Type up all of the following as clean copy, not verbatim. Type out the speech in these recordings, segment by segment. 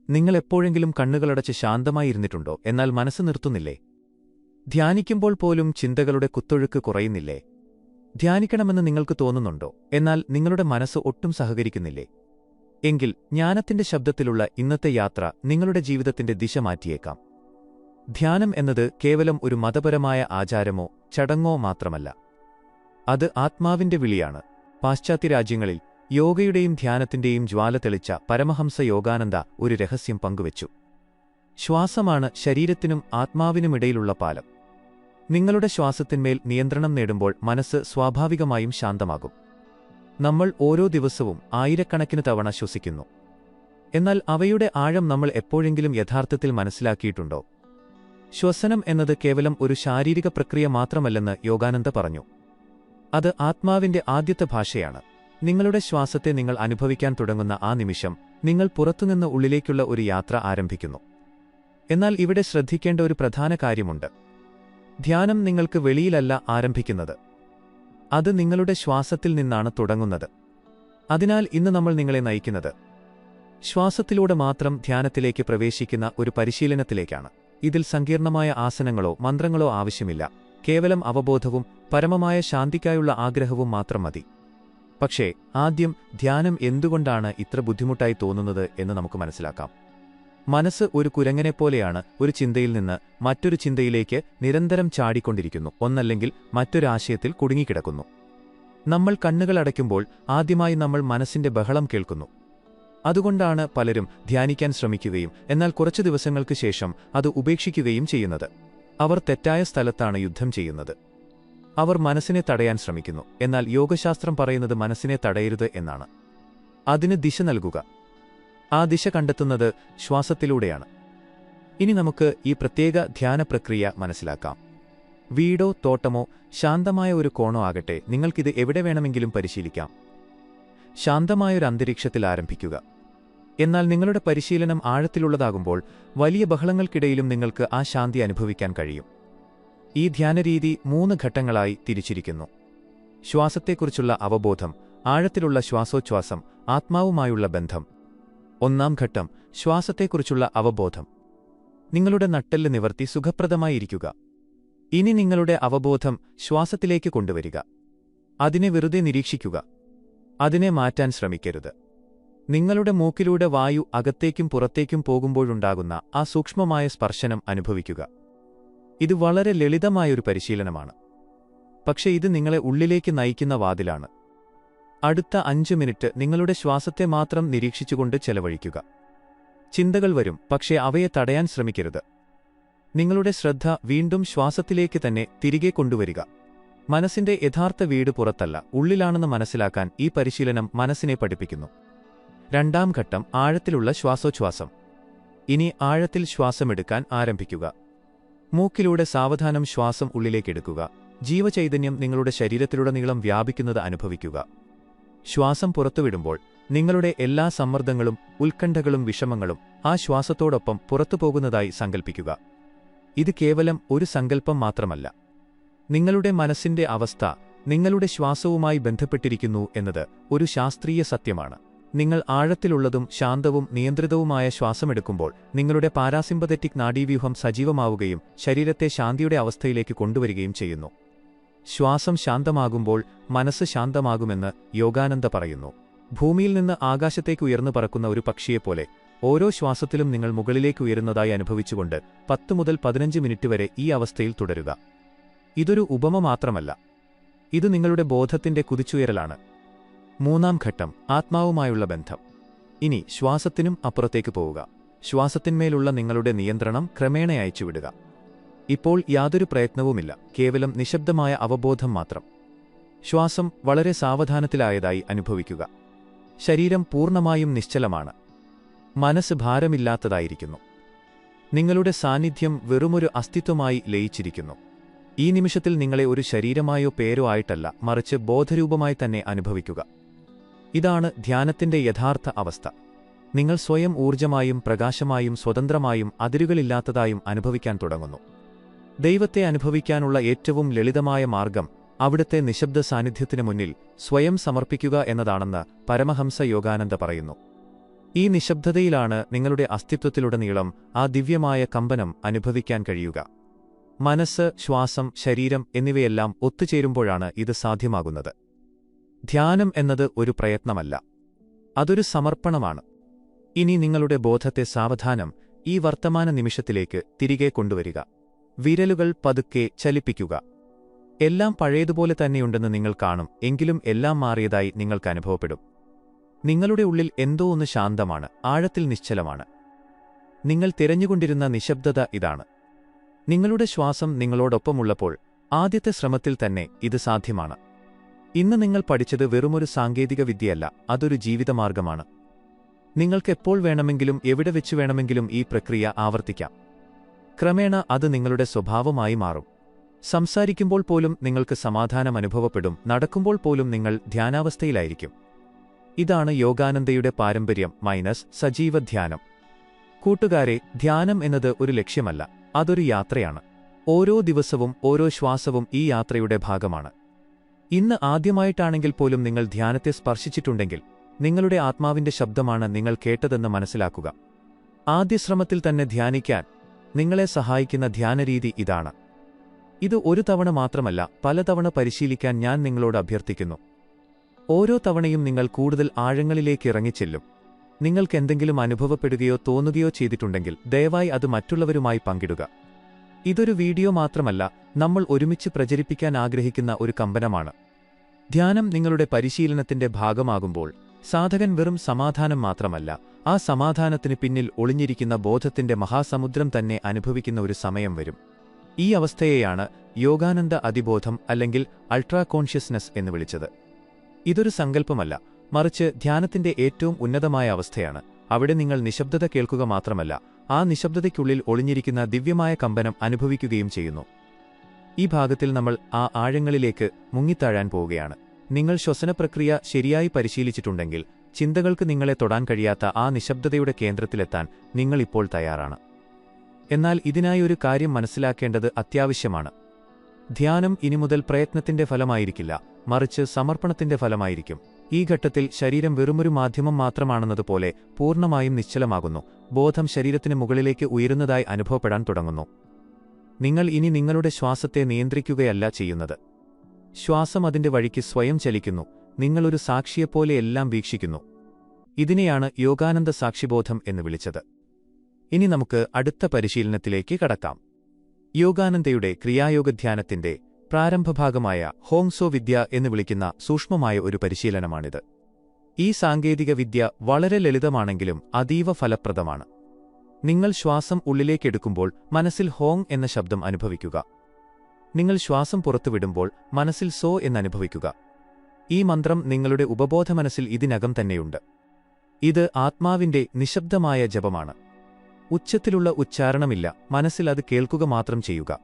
നിങ്ങൾ എപ്പോഴെങ്കിലും കണ്ണുകളടച്ച് ശാന്തമായിരുന്നിട്ടുണ്ടോ, എന്നാൽ മനസ്സ് നിർത്തുന്നില്ലേ? ധ്യാനിക്കുമ്പോൾ പോലും ചിന്തകളുടെ കുത്തൊഴുക്ക് കുറയുന്നില്ലേ? ധ്യാനിക്കണമെന്ന് നിങ്ങൾക്ക് തോന്നുന്നുണ്ടോ, എന്നാൽ നിങ്ങളുടെ മനസ്സ് ഒട്ടും സഹകരിക്കുന്നില്ലേ? എങ്കിൽ ജ്ഞാനത്തിന്റെ ശബ്ദത്തിലുള്ള ഇന്നത്തെ യാത്ര നിങ്ങളുടെ ജീവിതത്തിന്റെ ദിശ മാറ്റിയേക്കാം. ധ്യാനം എന്നത് കേവലം ഒരു മതപരമായ ആചാരമോ ചടങ്ങോ മാത്രമല്ല. അത് ആത്മാവിന്റെ വിളിയാണ്. പാശ്ചാത്യ രാജ്യങ്ങളിൽ യോഗയുടെയും ധ്യാനത്തിന്റെയും ജ്വാല തെളിച്ച പരമഹംസ യോഗാനന്ദ ഒരു രഹസ്യം പങ്കുവച്ചു. ശ്വാസമാണ് ശരീരത്തിനും ആത്മാവിനുമിടയിലുള്ള പാലം. നിങ്ങളുടെ ശ്വാസത്തിന്മേൽ നിയന്ത്രണം നേടുമ്പോൾ മനസ്സ് സ്വാഭാവികമായും ശാന്തമാകും. നമ്മൾ ഓരോ ദിവസവും ആയിരക്കണക്കിന് തവണ ശ്വസിക്കുന്നു. എന്നാൽ അവയുടെ ആഴം നമ്മൾ എപ്പോഴെങ്കിലും യഥാർത്ഥത്തിൽ മനസ്സിലാക്കിയിട്ടുണ്ടോ? ശ്വസനം എന്നത് കേവലം ഒരു ശാരീരിക പ്രക്രിയ മാത്രമല്ലെന്ന് യോഗാനന്ദ പറഞ്ഞു. അത് ആത്മാവിന്റെ ആദ്യത്തെ ഭാഷയാണ്. നിങ്ങളുടെ ശ്വാസത്തെ നിങ്ങൾ അനുഭവിക്കാൻ തുടങ്ങുന്ന ആ നിമിഷം നിങ്ങൾ പുറത്തുനിന്ന് ഉള്ളിലേക്കുള്ള ഒരു യാത്ര ആരംഭിക്കുന്നു. എന്നാൽ ഇവിടെ ശ്രദ്ധിക്കേണ്ട ഒരു പ്രധാന കാര്യമുണ്ട്. ധ്യാനം നിങ്ങൾക്ക് വെളിയിലല്ല ആരംഭിക്കുന്നത്. അത് നിങ്ങളുടെ ശ്വാസത്തിൽ നിന്നാണ് തുടങ്ങുന്നത്. അതിനാൽ ഇന്ന് നമ്മൾ നിങ്ങളെ നയിക്കുന്നത് ശ്വാസത്തിലൂടെ മാത്രം ധ്യാനത്തിലേക്ക് പ്രവേശിക്കുന്ന ഒരു പരിശീലനത്തിലേക്കാണ്. ഇതിൽ സങ്കീർണമായ ആസനങ്ങളോ മന്ത്രങ്ങളോ ആവശ്യമില്ല. കേവലം അവബോധവും പരമമായ ശാന്തിക്കായുള്ള ആഗ്രഹവും മാത്രം മതി. പക്ഷേ ആദ്യം ധ്യാനം എന്തുകൊണ്ടാണ് ഇത്ര ബുദ്ധിമുട്ടായി തോന്നുന്നത് എന്ന് നമുക്ക് മനസ്സിലാക്കാം. മനസ്സ് ഒരു കുരങ്ങനെപ്പോലെയാണ്. ഒരു ചിന്തയിൽ നിന്ന് മറ്റൊരു ചിന്തയിലേക്ക് നിരന്തരം ചാടിക്കൊണ്ടിരിക്കുന്നു, ഒന്നല്ലെങ്കിൽ മറ്റൊരാശയത്തിൽ കുടുങ്ങിക്കിടക്കുന്നു. നമ്മൾ കണ്ണുകൾ അടയ്ക്കുമ്പോൾ ആദ്യമായി നമ്മൾ മനസ്സിന്റെ ബഹളം കേൾക്കുന്നു. അതുകൊണ്ടാണ് പലരും ധ്യാനിക്കാൻ ശ്രമിക്കുകയും എന്നാൽ കുറച്ചു ദിവസങ്ങൾക്ക് ശേഷം അത് ഉപേക്ഷിക്കുകയും ചെയ്യുന്നത്. അവർ തെറ്റായ സ്ഥലത്താണ് യുദ്ധം ചെയ്യുന്നത്. അവർ മനസ്സിനെ തടയാൻ ശ്രമിക്കുന്നു. എന്നാൽ യോഗശാസ്ത്രം പറയുന്നത് മനസ്സിനെ തടയരുത് എന്നാണ്. അതിന് ദിശ നൽകുക. ആ ദിശ കണ്ടെത്തുന്നത് ശ്വാസത്തിലൂടെയാണ്. ഇനി നമുക്ക് ഈ പ്രത്യേക ധ്യാന പ്രക്രിയ മനസ്സിലാക്കാം. വീടോ തോട്ടമോ ശാന്തമായ ഒരു കോണോ ആകട്ടെ, നിങ്ങൾക്കിത് എവിടെ വേണമെങ്കിലും പരിശീലിക്കാം. ശാന്തമായൊരു അന്തരീക്ഷത്തിൽ ആരംഭിക്കുക. എന്നാൽ നിങ്ങളുടെ പരിശീലനം ആഴത്തിലുള്ളതാകുമ്പോൾ വലിയ ബഹളങ്ങൾക്കിടയിലും നിങ്ങൾക്ക് ആ ശാന്തി അനുഭവിക്കാൻ കഴിയും. ഈ ധ്യാനരീതി 3 ഘട്ടങ്ങളായി തിരിച്ചിരിക്കുന്നു. ശ്വാസത്തെക്കുറിച്ചുള്ള അവബോധം, ആഴത്തിലുള്ള ശ്വാസോച്ഛ്വാസം, ആത്മാവുമായുള്ള ബന്ധം. 1-ാം ഘട്ടം ശ്വാസത്തെക്കുറിച്ചുള്ള അവബോധം. നിങ്ങളുടെ നട്ടെല്ല് നിവർത്തി സുഖപ്രദമായിരിക്കുക. ഇനി നിങ്ങളുടെ അവബോധം ശ്വാസത്തിലേക്ക് കൊണ്ടുവരിക. അതിനെ വെറുതെ നിരീക്ഷിക്കുക. അതിനെ മാറ്റാൻ ശ്രമിക്കരുത്. നിങ്ങളുടെ മൂക്കിലൂടെ വായു അകത്തേക്കും പുറത്തേക്കും പോകുമ്പോഴുണ്ടാകുന്ന ആ സൂക്ഷ്മമായ സ്പർശനം അനുഭവിക്കുക. ഇത് വളരെ ലളിതമായൊരു പരിശീലനമാണ്. പക്ഷേ ഇത് നിങ്ങളെ ഉള്ളിലേക്ക് നയിക്കുന്ന വാതിലാണ്. അടുത്ത 5 മിനിറ്റ് നിങ്ങളുടെ ശ്വാസത്തെ മാത്രം നിരീക്ഷിച്ചുകൊണ്ട് ചെലവഴിക്കുക. ചിന്തകൾ വരും, പക്ഷേ അവയെ തടയാൻ ശ്രമിക്കരുത്. നിങ്ങളുടെ ശ്രദ്ധ വീണ്ടും ശ്വാസത്തിലേക്ക് തന്നെ തിരികെ കൊണ്ടുവരിക. മനസ്സിന്റെ യഥാർത്ഥ വീട് പുറത്തല്ല, ഉള്ളിലാണെന്ന് മനസ്സിലാക്കാൻ ഈ പരിശീലനം മനസ്സിനെ പഠിപ്പിക്കുന്നു. 2-ാം ഘട്ടം ആഴത്തിലുള്ള ശ്വാസോച്ഛ്വാസം. ഇനി ആഴത്തിൽ ശ്വാസമെടുക്കാൻ ആരംഭിക്കുക. മൂക്കിലൂടെ സാവധാനം ശ്വാസം ഉള്ളിലേക്കെടുക്കുക. ജീവചൈതന്യം നിങ്ങളുടെ ശരീരത്തിലുടനീളം വ്യാപിക്കുന്നത് അനുഭവിക്കുക. ശ്വാസം പുറത്തുവിടുമ്പോൾ നിങ്ങളുടെ എല്ലാ സമ്മർദ്ദങ്ങളും ഉത്കണ്ഠകളും വിഷമങ്ങളും ആ ശ്വാസത്തോടൊപ്പം പുറത്തുപോകുന്നതായി സങ്കൽപ്പിക്കുക. ഇത് കേവലം ഒരു സങ്കല്പം മാത്രമല്ല. നിങ്ങളുടെ മനസ്സിന്റെ അവസ്ഥ നിങ്ങളുടെ ശ്വാസവുമായി ബന്ധപ്പെട്ടിരിക്കുന്നു എന്നത് ഒരു ശാസ്ത്രീയ സത്യമാണ്. നിങ്ങൾ ആഴത്തിലുള്ളതും ശാന്തവും നിയന്ത്രിതവുമായ ശ്വാസമെടുക്കുമ്പോൾ നിങ്ങളുടെ പാരാസിമ്പതറ്റിക് നാഡീവ്യൂഹം സജീവമാവുകയും ശരീരത്തെ ശാന്തിയുടെ അവസ്ഥയിലേക്ക് കൊണ്ടുവരികയും ചെയ്യുന്നു. ശ്വാസം ശാന്തമാകുമ്പോൾ മനസ്സ് ശാന്തമാകുമെന്ന് യോഗാനന്ദ പറയുന്നു. ഭൂമിയിൽ നിന്ന് ആകാശത്തേക്ക് ഉയർന്നു പറക്കുന്ന ഒരു പക്ഷിയെപ്പോലെ ഓരോ ശ്വാസത്തിലും നിങ്ങൾ മുകളിലേക്ക് ഉയരുന്നതായി അനുഭവിച്ചുകൊണ്ട് 10 മുതൽ 15 മിനിറ്റ് വരെ ഈ അവസ്ഥയിൽ തുടരുക. ഇതൊരു ഉപമ മാത്രമല്ല. ഇത് നിങ്ങളുടെ ബോധത്തിന്റെ കുതിച്ചുയരലാണ്. 3-ാം ഘട്ടം ആത്മാവുമായുള്ള ബന്ധം. ഇനി ശ്വാസത്തിനും അപ്പുറത്തേക്ക് പോവുക. ശ്വാസത്തിന്മേലുള്ള നിങ്ങളുടെ നിയന്ത്രണം ക്രമേണ അയച്ചുവിടുക. ഇപ്പോൾ യാതൊരു പ്രയത്നവുമില്ല, കേവലം നിശബ്ദമായ അവബോധം മാത്രം. ശ്വാസം വളരെ സാവധാനത്തിലായതായി അനുഭവിക്കുക. ശരീരം പൂർണ്ണമായും നിശ്ചലമാണ്. മനസ്സ് ഭാരമില്ലാത്തതായിരിക്കുന്നു. നിങ്ങളുടെ സാന്നിധ്യം വെറുമൊരു അസ്തിത്വമായി ലയിച്ചിരിക്കുന്നു. ഈ നിമിഷത്തിൽ നിങ്ങളെ ഒരു ശരീരമായോ പേരോ ആയിട്ടല്ല, മറിച്ച് ബോധരൂപമായി തന്നെ അനുഭവിക്കുക. ഇതാണ് ധ്യാനത്തിന്റെ യഥാർത്ഥ അവസ്ഥ. നിങ്ങൾ സ്വയം ഊർജ്ജമായും പ്രകാശമായും സ്വതന്ത്രമായും അതിരുകളില്ലാത്തതായും അനുഭവിക്കാൻ തുടങ്ങുന്നു. ദൈവത്തെ അനുഭവിക്കാനുള്ള ഏറ്റവും ലളിതമായ മാർഗം അവിടുത്തെ നിശബ്ദ സാന്നിധ്യത്തിനു മുന്നിൽ സ്വയം സമർപ്പിക്കുക എന്നതാണെന്ന് പരമഹംസ യോഗാനന്ദ പറയുന്നു. ഈ നിശബ്ദതയിലാണ് നിങ്ങളുടെ അസ്തിത്വത്തിലുടനീളം ആ ദിവ്യമായ കമ്പനം അനുഭവിക്കാൻ കഴിയുക. മനസ്സ്, ശ്വാസം, ശരീരം എന്നിവയെല്ലാം ഒത്തുചേരുമ്പോഴാണ് ഇത് സാധ്യമാകുന്നത്. ധ്യാനം എന്നത് ഒരു പ്രയത്നമല്ല, അതൊരു സമർപ്പണമാണ്. ഇനി നിങ്ങളുടെ ബോധത്തെ സാവധാനം ഈ വർത്തമാന നിമിഷത്തിലേക്ക് തിരികെ കൊണ്ടുവരിക. വിരലുകൾ പതുക്കെ ചലിപ്പിക്കുക. എല്ലാം പഴയതുപോലെ തന്നെയുണ്ടെന്ന് നിങ്ങൾ കാണും, എങ്കിലും എല്ലാം മാറിയതായി നിങ്ങൾക്ക് അനുഭവപ്പെടും. നിങ്ങളുടെ ഉള്ളിൽ എന്തോ ഒന്ന് ശാന്തമാണ്, ആഴത്തിൽ നിശ്ചലമാണ്. നിങ്ങൾ തിരഞ്ഞുകൊണ്ടിരുന്ന നിശബ്ദത ഇതാണ്. നിങ്ങളുടെ ശ്വാസം നിങ്ങളോടൊപ്പമുള്ളപ്പോൾ ആദ്യത്തെ ശ്രമത്തിൽ തന്നെ ഇത് സാധ്യമാണ്. ഇന്ന് നിങ്ങൾ പഠിച്ചത് വെറുമൊരു സാങ്കേതിക വിദ്യയല്ല, അതൊരു ജീവിതമാർഗമാണ്. നിങ്ങൾക്ക് എപ്പോൾ വേണമെങ്കിലും എവിടെ വെച്ചു വേണമെങ്കിലും ഈ പ്രക്രിയ ആവർത്തിക്കാം. ക്രമേണ അത് നിങ്ങളുടെ സ്വഭാവമായി മാറും. സംസാരിക്കുമ്പോൾ പോലും നിങ്ങൾക്ക് സമാധാനം അനുഭവപ്പെടും, നടക്കുമ്പോൾ പോലും നിങ്ങൾ ധ്യാനാവസ്ഥയിലായിരിക്കും. ഇതാണ് യോഗാനന്ദയുടെ പാരമ്പര്യം - സജീവ ധ്യാനം. കൂട്ടുകാരെ, ധ്യാനം എന്നത് ഒരു ലക്ഷ്യമല്ല, അതൊരു യാത്രയാണ്. ഓരോ ദിവസവും ഓരോ ശ്വാസവും ഈ യാത്രയുടെ ഭാഗമാണ്. ഇന്ന് ആദ്യമായിട്ടാണെങ്കിൽ പോലും നിങ്ങൾ ധ്യാനത്തെ സ്പർശിച്ചിട്ടുണ്ടെങ്കിൽ നിങ്ങളുടെ ആത്മാവിന്റെ ശബ്ദമാണ് നിങ്ങൾ കേട്ടതെന്ന് മനസ്സിലാക്കുക. ആദ്യ ശ്രമത്തിൽ തന്നെ ധ്യാനിക്കാൻ നിങ്ങളെ സഹായിക്കുന്ന ധ്യാനരീതി ഇതാണ്. ഇത് ഒരു തവണ മാത്രമല്ല, പലതവണ പരിശീലിക്കാൻ ഞാൻ നിങ്ങളോട് അഭ്യർത്ഥിക്കുന്നു. ഓരോ തവണയും നിങ്ങൾ കൂടുതൽ ആഴങ്ങളിലേക്ക് ഇറങ്ങിച്ചെല്ലും. നിങ്ങൾക്കെന്തെങ്കിലും അനുഭവപ്പെടുകയോ തോന്നുകയോ ചെയ്തിട്ടുണ്ടെങ്കിൽ ദയവായി അത് മറ്റുള്ളവരുമായി പങ്കിടുക. ഇതൊരു വീഡിയോ മാത്രമല്ല, നമ്മൾ ഒരുമിച്ച് പ്രചരിപ്പിക്കാൻ ആഗ്രഹിക്കുന്ന ഒരു കമ്പനമാണ്. ധ്യാനം നിങ്ങളുടെ പരിശീലനത്തിന്റെ ഭാഗമാകുമ്പോൾ സാധകൻ വെറും സമാധാനം മാത്രമല്ല, ആ സമാധാനത്തിന് പിന്നിൽ ഒളിഞ്ഞിരിക്കുന്ന ബോധത്തിന്റെ മഹാസമുദ്രം തന്നെ അനുഭവിക്കുന്ന ഒരു സമയം വരും. ഈ അവസ്ഥയെയാണ് യോഗാനന്ദ അതിബോധം അല്ലെങ്കിൽ അൾട്രാ കോൺഷ്യസ്നസ് എന്ന് വിളിച്ചത്. ഇതൊരു സങ്കല്പമല്ല, മറിച്ച് ധ്യാനത്തിന്റെ ഏറ്റവും ഉന്നതമായ അവസ്ഥയാണ്. അവിടെ നിങ്ങൾ നിശബ്ദത കേൾക്കുക മാത്രമല്ല, ആ നിശബ്ദതയ്ക്കുള്ളിൽ ഒളിഞ്ഞിരിക്കുന്ന ദിവ്യമായ കമ്പനം അനുഭവിക്കുകയും ചെയ്യുന്നു. ഈ ഭാഗത്തിൽ നമ്മൾ ആ ആഴങ്ങളിലേക്ക് മുങ്ങിത്താഴാൻ പോവുകയാണ്. നിങ്ങൾ ശ്വസനപ്രക്രിയ ശരിയായി പരിശീലിച്ചിട്ടുണ്ടെങ്കിൽ ചിന്തകൾക്ക് നിങ്ങളെ തൊടാൻ കഴിയാത്ത ആ നിശബ്ദതയുടെ കേന്ദ്രത്തിലെത്താൻ നിങ്ങൾ ഇപ്പോൾ തയ്യാറാണ്. എന്നാൽ ഇതിനായി ഒരു കാര്യം മനസ്സിലാക്കേണ്ടത് അത്യാവശ്യമാണ്. ധ്യാനം ഇനി മുതൽ പ്രയത്നത്തിന്റെ ഫലമായിരിക്കില്ല, മറിച്ച് സമർപ്പണത്തിന്റെ ഫലമായിരിക്കും. ഈ ഘട്ടത്തിൽ ശരീരം വെറുമൊരു മാധ്യമം മാത്രമാണെന്നതുപോലെ പൂർണ്ണമായും നിശ്ചലമാകുന്നു. ബോധം ശരീരത്തിന് മുകളിലേക്ക് ഉയരുന്നതായി അനുഭവപ്പെടാൻ തുടങ്ങുന്നു. നിങ്ങൾ ഇനി നിങ്ങളുടെ ശ്വാസത്തെ നിയന്ത്രിക്കുകയല്ല ചെയ്യുന്നത്. ശ്വാസം അതിന്റെ വഴിക്ക് സ്വയം ചലിക്കുന്നു. നിങ്ങളൊരു സാക്ഷിയെപ്പോലെ എല്ലാം വീക്ഷിക്കുന്നു. ഇതിനെയാണ് യോഗാനന്ദ സാക്ഷിബോധം എന്ന് വിളിച്ചത്. ഇനി നമുക്ക് അടുത്ത പരിശീലനത്തിലേക്ക് കടക്കാം. യോഗാനന്ദയുടെ ക്രിയായോഗധ്യാനത്തിന്റെ പ്രാരംഭഭാഗമായ ഹോങ്സോ വിദ്യ എന്ന് വിളിക്കുന്ന സൂക്ഷ്മമായ ഒരു പരിശീലനമാണിത്. ഈ സാങ്കേതിക വിദ്യ വളരെ ലളിതമാണെങ്കിലും അതീവ ഫലപ്രദമാണ്. നിങ്ങൾ ശ്വാസം ഉള്ളിലേക്കെടുക്കുമ്പോൾ മനസ്സിൽ ഹോങ് എന്ന ശബ്ദം അനുഭവിക്കുക. നിങ്ങൾ ശ്വാസം പുറത്തുവിടുമ്പോൾ മനസ്സിൽ സോ എന്നനുഭവിക്കുക. ഈ മന്ത്രം നിങ്ങളുടെ ഉപബോധമനസ്സിൽ ഇതിനകം തന്നെയുണ്ട്. ഇത് ആത്മാവിന്റെ നിശബ്ദമായ ജപമാണ്. ഉച്ചത്തിലുള്ള ഉച്ചാരണമില്ല, മനസ്സിൽ അത് കേൾക്കുക മാത്രം ചെയ്യുക.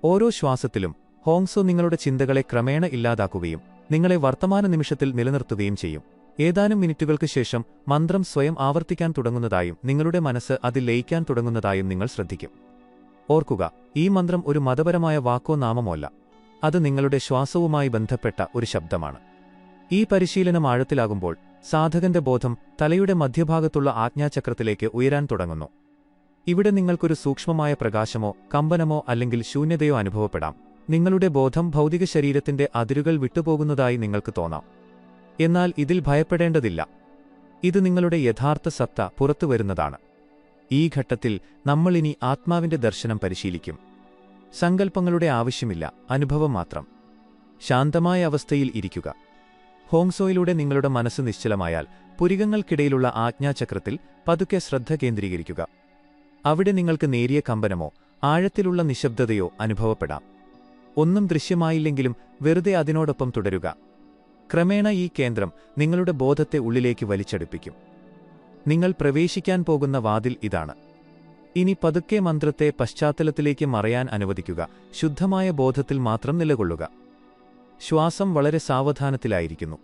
ഓരോ ശ്വാസത്തിലും ഹോങ്സോ നിങ്ങളുടെ ചിന്തകളെ ക്രമേണ ഇല്ലാതാക്കുകയും നിങ്ങളെ വർത്തമാന നിമിഷത്തിൽ നിലനിർത്തുകയും ചെയ്യും. ഏതാനും മിനിറ്റുകൾക്ക് ശേഷം മന്ത്രം സ്വയം ആവർത്തിക്കാൻ തുടങ്ങുന്നതായും നിങ്ങളുടെ മനസ്സ് അതിൽ ലയിക്കാൻ തുടങ്ങുന്നതായും നിങ്ങൾ ശ്രദ്ധിക്കും. ഓർക്കുക, ഈ മന്ത്രം ഒരു മതപരമായ വാക്കോ നാമമോ അല്ല, അത് നിങ്ങളുടെ ശ്വാസവുമായി ബന്ധപ്പെട്ട ഒരു ശബ്ദമാണ്. ഈ പരിശീലനം ആഴത്തിലാകുമ്പോൾ സാധകന്റെ ബോധം തലയുടെ മധ്യഭാഗത്തുള്ള ആജ്ഞാചക്രത്തിലേക്ക് ഉയരാൻ തുടങ്ങുന്നു. ഇവിടെ നിങ്ങൾക്കൊരു സൂക്ഷ്മമായ പ്രകാശമോ കമ്പനമോ അല്ലെങ്കിൽ ശൂന്യതയോ അനുഭവപ്പെടാം. നിങ്ങളുടെ ബോധം ഭൗതിക ശരീരത്തിന്റെ അതിരുകൾ വിട്ടുപോകുന്നതായി നിങ്ങൾക്ക് തോന്നാം. എന്നാൽ ഇതിൽ ഭയപ്പെടേണ്ടതില്ല. ഇത് നിങ്ങളുടെ യഥാർത്ഥ സത്ത പുറത്തുവരുന്നതാണ്. ഈ ഘട്ടത്തിൽ നമ്മളിനി ആത്മാവിന്റെ ദർശനം പരിശീലിക്കും. സങ്കല്പങ്ങളുടെ ആവശ്യമില്ല, അനുഭവം മാത്രം. ശാന്തമായ അവസ്ഥയിൽ ഇരിക്കുക. ഹോങ്സോയിലൂടെ നിങ്ങളുടെ മനസ്സ് നിശ്ചലമായാൽ പുരികങ്ങൾക്കിടയിലുള്ള ആജ്ഞാചക്രത്തിൽ പതുക്കെ ശ്രദ്ധ കേന്ദ്രീകരിക്കുക. അവിടെ നിങ്ങൾക്ക് നേരിയ കമ്പനമോ ആഴത്തിലുള്ള നിശബ്ദതയോ അനുഭവപ്പെടാം. ഒന്നും ദൃശ്യമായില്ലെങ്കിലും വെറുതെ അതിനോടൊപ്പം തുടരുക. ക്രമേണ ഈ കേന്ദ്രം നിങ്ങളുടെ ബോധത്തെ ഉള്ളിലേക്ക് വലിച്ചടുപ്പിക്കും. നിങ്ങൾ പ്രവേശിക്കാൻ പോകുന്ന വാതിൽ ഇതാണ്. ഇനി പതുക്കെ മന്ത്രത്തെ പശ്ചാത്തലത്തിലേക്ക് മറയാൻ അനുവദിക്കുക. ശുദ്ധമായ ബോധത്തിൽ മാത്രം നിലകൊള്ളുക. ശ്വാസം വളരെ സാവധാനത്തിലായിരിക്കുന്നു.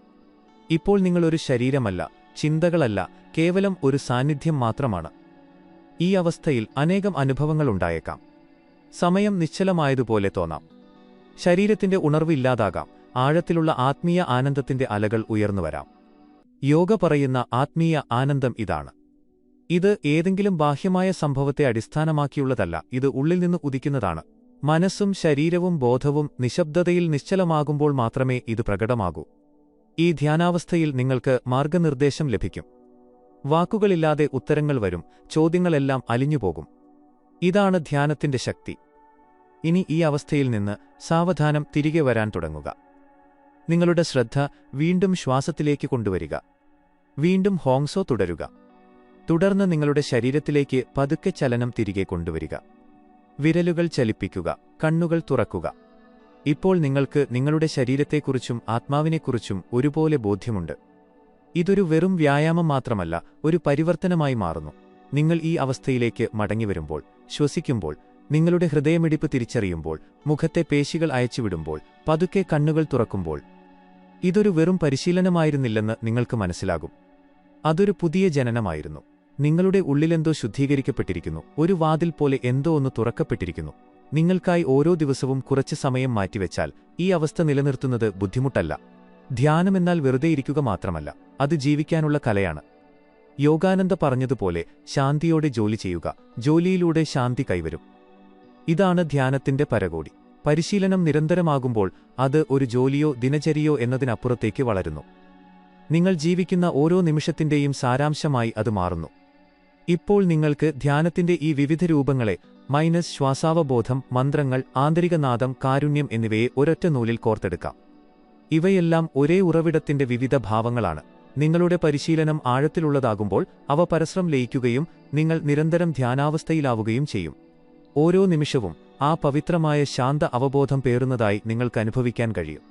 ഇപ്പോൾ നിങ്ങളൊരു ശരീരമല്ല, ചിന്തകളല്ല, കേവലം ഒരു സാന്നിധ്യം മാത്രമാണ്. ഈ അവസ്ഥയിൽ അനേകം അനുഭവങ്ങളുണ്ടായേക്കാം. സമയം നിശ്ചലമായതുപോലെ തോന്നാം. ശരീരത്തിന്റെ ഉണർവ് ഇല്ലാതാകാം. ആഴത്തിലുള്ള ആത്മീയ ആനന്ദത്തിന്റെ അലകൾ ഉയർന്നുവരാം. യോഗ പറയുന്ന ആത്മീയ ആനന്ദം ഇതാണ്. ഇത് ഏതെങ്കിലും ബാഹ്യമായ സംഭവത്തെ അടിസ്ഥാനമാക്കിയുള്ളതല്ല, ഇത് ഉള്ളിൽ നിന്ന് ഉദിക്കുന്നതാണ്. മനസ്സും ശരീരവും ബോധവും നിശബ്ദതയിൽ നിശ്ചലമാകുമ്പോൾ മാത്രമേ ഇത് പ്രകടമാകൂ. ഈ ധ്യാനാവസ്ഥയിൽ നിങ്ങൾക്ക് മാർഗനിർദ്ദേശം ലഭിക്കും. വാക്കുകളില്ലാതെ ഉത്തരങ്ങൾ വരും, ചോദ്യങ്ങളെല്ലാം അലിഞ്ഞുപോകും. ഇതാണ് ധ്യാനത്തിന്റെ ശക്തി. ഇനി ഈ അവസ്ഥയിൽ നിന്ന് സാവധാനം തിരികെ വരാൻ തുടങ്ങുക. നിങ്ങളുടെ ശ്രദ്ധ വീണ്ടും ശ്വാസത്തിലേക്ക് കൊണ്ടുവരിക. വീണ്ടും ഹോങ്സോ തുടരുക. തുടർന്ന് നിങ്ങളുടെ ശരീരത്തിലേക്ക് പതുക്കെ ചലനം തിരികെ കൊണ്ടുവരിക. വിരലുകൾ ചലിപ്പിക്കുക, കണ്ണുകൾ തുറക്കുക. ഇപ്പോൾ നിങ്ങൾക്ക് നിങ്ങളുടെ ശരീരത്തെക്കുറിച്ചും ആത്മാവിനെക്കുറിച്ചും ഒരുപോലെ ബോധ്യമുണ്ട്. ഇതൊരു വെറും വ്യായാമം മാത്രമല്ല, ഒരു പരിവർത്തനമായി മാറുന്നു. നിങ്ങൾ ഈ അവസ്ഥയിലേക്ക് മടങ്ങിവരുമ്പോൾ, ശ്വസിക്കുമ്പോൾ, നിങ്ങളുടെ ഹൃദയമിടിപ്പ് തിരിച്ചറിയുമ്പോൾ, മുഖത്തെ പേശികൾ അയച്ചുവിടുമ്പോൾ, പതുക്കെ കണ്ണുകൾ തുറക്കുമ്പോൾ, ഇതൊരു വെറും പരിശീലനമായിരുന്നില്ലെന്ന് നിങ്ങൾക്ക് മനസ്സിലാകും. അതൊരു പുതിയ ജനനമായിരുന്നു. നിങ്ങളുടെ ഉള്ളിലെന്തോ ശുദ്ധീകരിക്കപ്പെട്ടിരിക്കുന്നു, ഒരു വാതിൽ പോലെ എന്തോ ഒന്ന് തുറക്കപ്പെട്ടിരിക്കുന്നു. നിങ്ങൾക്കായി ഓരോ ദിവസവും കുറച്ച് സമയം മാറ്റിവെച്ചാൽ ഈ അവസ്ഥ നിലനിർത്തുന്നത് ബുദ്ധിമുട്ടല്ല. ധ്യാനമെന്നാൽ വെറുതെ ഇരിക്കുക മാത്രമല്ല, അത് ജീവിക്കാനുള്ള കലയാണ്. യോഗാനന്ദ പറഞ്ഞതുപോലെ ശാന്തിയോടെ ജോലി ചെയ്യുക, ജോലിയിലൂടെ ശാന്തി കൈവരും. ഇതാണ് ധ്യാനത്തിന്റെ പരകോടി. പരിശീലനം നിരന്തരമാകുമ്പോൾ അത് ഒരു ജോലിയോ ദിനചര്യയോ എന്നതിനപ്പുറത്തേക്ക് വളരുന്നു. നിങ്ങൾ ജീവിക്കുന്ന ഓരോ നിമിഷത്തിന്റെയും സാരാംശമായി അത് മാറുന്നു. ഇപ്പോൾ നിങ്ങൾക്ക് ധ്യാനത്തിന്റെ ഈ വിവിധ രൂപങ്ങളെ ശ്വാസാവബോധം, മന്ത്രങ്ങൾ, ആന്തരികനാദം, കാരുണ്യം എന്നിവയെ ഒരൊറ്റ നൂലിൽ കോർത്തെടുക്കാം. ഇവയെല്ലാം ഒരേ ഉറവിടത്തിന്റെ വിവിധ ഭാവങ്ങളാണ്. നിങ്ങളുടെ പരിശീലനം ആഴത്തിലുള്ളതാകുമ്പോൾ അവ പരസ്പരം ലയിക്കുകയും നിങ്ങൾ നിരന്തരം ധ്യാനാവസ്ഥയിലാവുകയും ചെയ്യും. ഓരോ നിമിഷവും ആ പവിത്രമായ ശാന്ത അവബോധം പേറുന്നതായി നിങ്ങൾക്ക് അനുഭവിക്കാൻ കഴിയും.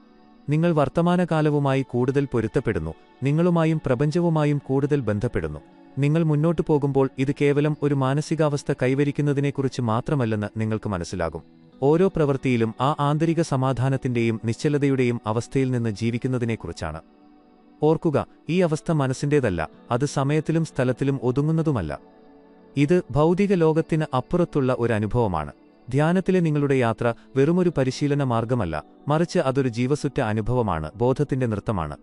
നിങ്ങൾ വർത്തമാനകാലവുമായി കൂടുതൽ പൊരുത്തപ്പെടുന്നു, നിങ്ങളുമായും പ്രപഞ്ചവുമായും കൂടുതൽ ബന്ധപ്പെടുന്നു. നിങ്ങൾ മുന്നോട്ടു പോകുമ്പോൾ ഇത് കേവലം ഒരു മാനസികാവസ്ഥ കൈവരിക്കുന്നതിനെക്കുറിച്ച് മാത്രമല്ലെന്ന് നിങ്ങൾക്ക് മനസ്സിലാകും. ഓരോ പ്രവൃത്തിയിലും ആ ആന്തരിക സമാധാനത്തിന്റെയും നിശ്ചലതയുടെയും അവസ്ഥയിൽ നിന്ന് ജീവിക്കുന്നതിനെക്കുറിച്ചാണ്. ഓർക്കുക, ഈ അവസ്ഥ മനസ്സിന്റേതല്ല, അത് സമയത്തിലും സ്ഥലത്തിലും ഒതുങ്ങുന്നതുമല്ല. ഇത് ഭൗതിക ലോകത്തിന് അപ്പുറത്തുള്ള ഒരു അനുഭവമാണ്. ധ്യാനത്തിലെ നിങ്ങളുടെ യാത്ര വെറുമൊരു പരിശീലന മാർഗമല്ല, മറിച്ച് അതൊരു ജീവസുറ്റ അനുഭവമാണ്, ബോധത്തിന്റെ നൃത്തമാണ്.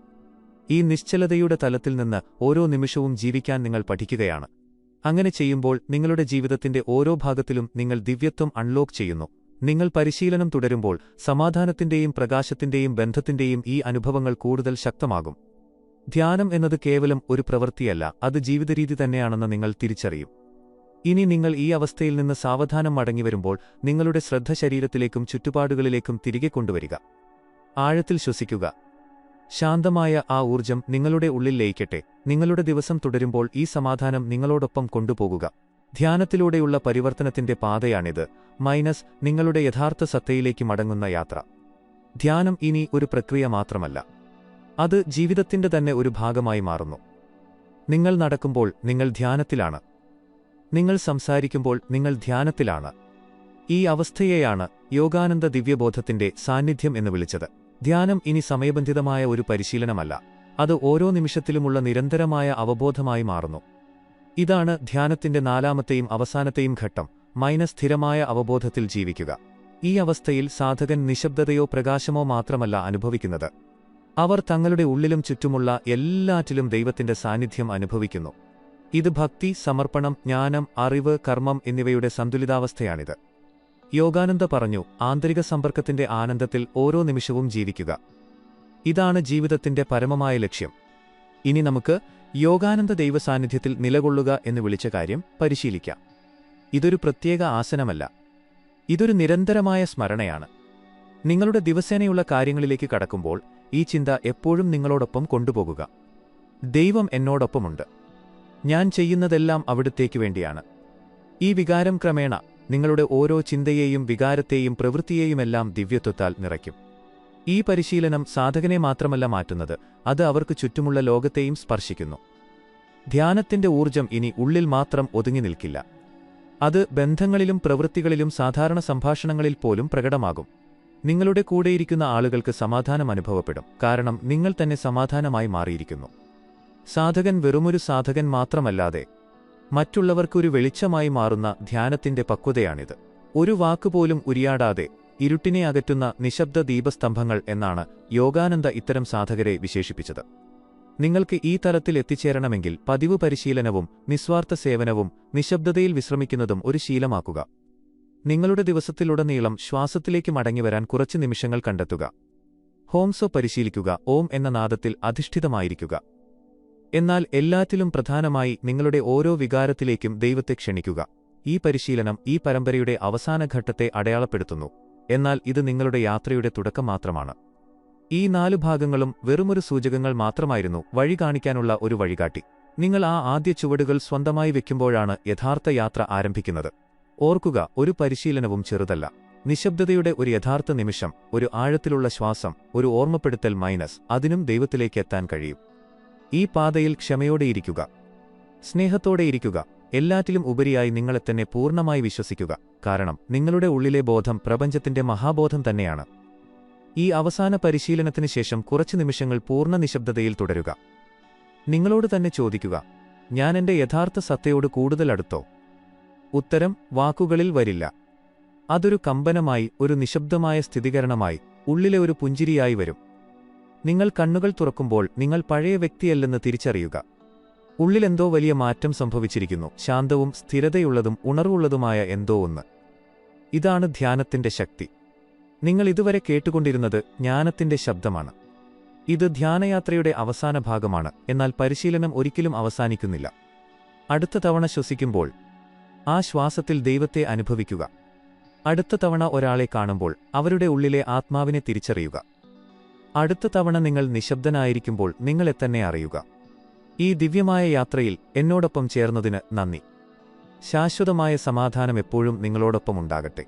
ഈ നിശ്ചലതയുടെ തലത്തിൽ നിന്ന് ഓരോ നിമിഷവും ജീവിക്കാൻ നിങ്ങൾ പഠിക്കുകയാണ്. അങ്ങനെ ചെയ്യുമ്പോൾ നിങ്ങളുടെ ജീവിതത്തിന്റെ ഓരോ ഭാഗത്തിലും നിങ്ങൾ ദിവ്യത്വം അൺലോക്ക് ചെയ്യുന്നു. നിങ്ങൾ പരിശീലനം തുടരുമ്പോൾ സമാധാനത്തിന്റെയും പ്രകാശത്തിന്റെയും ബന്ധത്തിന്റെയും ഈ അനുഭവങ്ങൾ കൂടുതൽ ശക്തമാകും. ധ്യാനം എന്നത് കേവലം ഒരു പ്രവൃത്തിയല്ല, അത് ജീവിതരീതി തന്നെയാണെന്ന് നിങ്ങൾ തിരിച്ചറിയും. ഇനി നിങ്ങൾ ഈ അവസ്ഥയിൽ നിന്ന് സാവധാനം മടങ്ങിവരുമ്പോൾ നിങ്ങളുടെ ശ്രദ്ധ ശരീരത്തിലേക്കും ചുറ്റുപാടുകളിലേക്കും തിരികെ കൊണ്ടുവരിക. ആഴത്തിൽ ശ്വസിക്കുക. ശാന്തമായ ആ ഊർജം നിങ്ങളുടെ ഉള്ളിൽ ലയിക്കട്ടെ. നിങ്ങളുടെ ദിവസം തുടരുമ്പോൾ ഈ സമാധാനം നിങ്ങളോടൊപ്പം കൊണ്ടുപോകുക. ധ്യാനത്തിലൂടെയുള്ള പരിവർത്തനത്തിന്റെ പാതയാണിത്. നിങ്ങളുടെ യഥാർത്ഥ സത്തയിലേക്ക് മടങ്ങുന്ന യാത്ര. ധ്യാനം ഇനി ഒരു പ്രക്രിയ മാത്രമല്ല, അത് ജീവിതത്തിന്റെ തന്നെ ഒരു ഭാഗമായി മാറുന്നു. നിങ്ങൾ നടക്കുമ്പോൾ നിങ്ങൾ ധ്യാനത്തിലാണ്. നിങ്ങൾ സംസാരിക്കുമ്പോൾ നിങ്ങൾ ധ്യാനത്തിലാണ്. ഈ അവസ്ഥയെയാണ് യോഗാനന്ദ ദിവ്യബോധത്തിന്റെ സാന്നിധ്യം എന്ന് വിളിച്ചത്. ധ്യാനം ഇനി സമയബന്ധിതമായ ഒരു പരിശീലനമല്ല, അത് ഓരോ നിമിഷത്തിലുമുള്ള നിരന്തരമായ അവബോധമായി മാറുന്നു. ഇതാണ് ധ്യാനത്തിന്റെ നാലാമത്തെയും അവസാനത്തെയും ഘട്ടം, സ്ഥിരമായ അവബോധത്തിൽ ജീവിക്കുക. ഈ അവസ്ഥയിൽ സാധകൻ നിശബ്ദതയോ പ്രകാശമോ മാത്രമല്ല അനുഭവിക്കുന്നത്. അവർ തങ്ങളുടെ ഉള്ളിലും ചുറ്റുമുള്ള എല്ലാറ്റിലും ദൈവത്തിന്റെ സാന്നിധ്യം അനുഭവിക്കുന്നു. ഇത് ഭക്തി, സമർപ്പണം, ജ്ഞാനം, അറിവ്, കർമ്മം എന്നിവയുടെ സന്തുലിതാവസ്ഥയാണിത്. യോഗാനന്ദ പറഞ്ഞു, ആന്തരിക സമ്പർക്കത്തിന്റെ ആനന്ദത്തിൽ ഓരോ നിമിഷവും ജീവിക്കുക. ഇതാണ് ജീവിതത്തിന്റെ പരമമായ ലക്ഷ്യം. ഇനി നമുക്ക് യോഗാനന്ദ ദൈവസാന്നിധ്യത്തിൽ നിലകൊള്ളുക എന്ന് വിളിച്ച കാര്യം പരിശീലിക്കാം. ഇതൊരു പ്രത്യേക ആസനമല്ല, ഇതൊരു നിരന്തരമായ സ്മരണയാണ്. നിങ്ങളുടെ ദിവസേനയുള്ള കാര്യങ്ങളിലേക്ക് കടക്കുമ്പോൾ ഈ ചിന്ത എപ്പോഴും നിങ്ങളോടൊപ്പം കൊണ്ടുപോകുക. ദൈവം എന്നോടൊപ്പമുണ്ട്, ഞാൻ ചെയ്യുന്നതെല്ലാം അവിടുത്തേക്ക് വേണ്ടിയാണ്. ഈ വികാരം ക്രമേണ നിങ്ങളുടെ ഓരോ ചിന്തയെയും വികാരത്തെയും പ്രവൃത്തിയെയുമെല്ലാം ദിവ്യത്വത്താൽ നിറയ്ക്കും. ഈ പരിശീലനം സാധകനെ മാത്രമല്ല മാറ്റുന്നത്, അത് അവർക്ക് ചുറ്റുമുള്ള ലോകത്തെയും സ്പർശിക്കുന്നു. ധ്യാനത്തിന്റെ ഊർജം ഇനി ഉള്ളിൽ മാത്രം ഒതുങ്ങി നിൽക്കില്ല. അത് ബന്ധങ്ങളിലും പ്രവൃത്തികളിലും സാധാരണ സംഭാഷണങ്ങളിൽ പോലും പ്രകടമാകും. നിങ്ങളുടെ കൂടെയിരിക്കുന്ന ആളുകൾക്ക് സമാധാനം അനുഭവപ്പെടും, കാരണം നിങ്ങൾ തന്നെ സമാധാനമായി മാറിയിരിക്കുന്നു. സാധകൻ വെറുമൊരു സാധകൻ മാത്രമല്ലാതെ മറ്റുള്ളവർക്കൊരു വെളിച്ചമായി മാറുന്ന ധ്യാനത്തിന്റെ പക്വതയാണിത്. ഒരു വാക്കുപോലും ഉരിയാടാതെ ഇരുട്ടിനെ അകറ്റുന്ന നിശബ്ദ ദീപസ്തംഭങ്ങൾ എന്നാണ് യോഗാനന്ദ ഇത്തരം സാധകരെ വിശേഷിപ്പിച്ചത്. നിങ്ങൾക്ക് ഈ തലത്തിൽ എത്തിച്ചേരണമെങ്കിൽ പതിവ് പരിശീലനവും നിസ്വാർത്ഥ സേവനവും നിശബ്ദതയിൽ വിശ്രമിക്കുന്നതും ഒരു ശീലമാക്കുക. നിങ്ങളുടെ ദിവസത്തിലുടനീളം ശ്വാസത്തിലേക്ക് മടങ്ങിവരാൻ കുറച്ച് നിമിഷങ്ങൾ കണ്ടെത്തുക. ഹോംസോ പരിശീലിക്കുക. ഓം എന്ന നാദത്തിൽ അധിഷ്ഠിതമായിരിക്കുക. എന്നാൽ എല്ലാറ്റിലും പ്രധാനമായി നിങ്ങളുടെ ഓരോ വികാരത്തിലേക്കും ദൈവത്തെ ക്ഷണിക്കുക. ഈ പരിശീലനം ഈ പരമ്പരയുടെ അവസാന ഘട്ടത്തെ അടയാളപ്പെടുത്തുന്നു. എന്നാൽ ഇത് നിങ്ങളുടെ യാത്രയുടെ തുടക്കം മാത്രമാണ്. ഈ 4 ഭാഗങ്ങളും വെറുമൊരു സൂചകങ്ങൾ മാത്രമായിരുന്നു, വഴി കാണിക്കാനുള്ള ഒരു വഴികാട്ടി. നിങ്ങൾ ആ ആദ്യ ചുവടുകൾ സ്വന്തമായി വെക്കുമ്പോഴാണ് യഥാർത്ഥ യാത്ര ആരംഭിക്കുന്നത്. ഓർക്കുക, ഒരു പരിശീലനവും ചെറുതല്ല. നിശബ്ദതയുടെ ഒരു യഥാർത്ഥ നിമിഷം, ഒരു ആഴത്തിലുള്ള ശ്വാസം, ഒരു ഓർമ്മപ്പെടുത്തൽ അതിനും ദൈവത്തിലേക്ക് എത്താൻ കഴിയും. ഈ പാതയിൽ ക്ഷമയോടെയിരിക്കുക, സ്നേഹത്തോടെയിരിക്കുക. എല്ലാറ്റിലും ഉപരിയായി നിങ്ങളെത്തന്നെ പൂർണ്ണമായി വിശ്വസിക്കുക. കാരണം നിങ്ങളുടെ ഉള്ളിലെ ബോധം പ്രപഞ്ചത്തിന്റെ മഹാബോധം തന്നെയാണ്. ഈ അവസാന പരിശീലനത്തിന് ശേഷം കുറച്ച് നിമിഷങ്ങൾ പൂർണ്ണ നിശബ്ദതയിൽ തുടരുക. നിങ്ങളോട് തന്നെ ചോദിക്കുക, ഞാൻ എന്റെ യഥാർത്ഥ സത്തയോട് കൂടുതൽ അടുത്തോ? ഉത്തരം വാക്കുകളിൽ വരില്ല. അതൊരു കമ്പനമായി, ഒരു നിശബ്ദമായ സ്ഥിരീകരണമായി, ഉള്ളിലെ ഒരു പുഞ്ചിരിയായി വരും. നിങ്ങൾ കണ്ണുകൾ തുറക്കുമ്പോൾ നിങ്ങൾ പഴയ വ്യക്തിയല്ലെന്ന് തിരിച്ചറിയുക. ഉള്ളിലെന്തോ വലിയ മാറ്റം സംഭവിച്ചിരിക്കുന്നു. ശാന്തവും സ്ഥിരതയുള്ളതും ഉണർവുള്ളതുമായ എന്തോ ഒന്ന്. ഇതാണ് ധ്യാനത്തിന്റെ ശക്തി. നിങ്ങൾ ഇതുവരെ കേട്ടുകൊണ്ടിരുന്നത് ജ്ഞാനത്തിന്റെ ശബ്ദമാണ്. ഇത് ധ്യാനയാത്രയുടെ അവസാന ഭാഗമാണ്. എന്നാൽ പരിശീലനം ഒരിക്കലും അവസാനിക്കുന്നില്ല. അടുത്ത തവണ ശ്വസിക്കുമ്പോൾ ആ ശ്വാസത്തിൽ ദൈവത്തെ അനുഭവിക്കുക. അടുത്ത തവണ ഒരാളെ കാണുമ്പോൾ അവരുടെ ഉള്ളിലെ ആത്മാവിനെ തിരിച്ചറിയുക. അടുത്ത തവണ നിങ്ങൾ നിശബ്ദനായിരിക്കുമ്പോൾ നിങ്ങളെത്തന്നെ അറിയുക. ഈ ദിവ്യമായ യാത്രയിൽ എന്നോടൊപ്പം ചേർന്നതിന് നന്ദി. ശാശ്വതമായ സമാധാനം എപ്പോഴും നിങ്ങളോടൊപ്പം ഉണ്ടാകട്ടെ.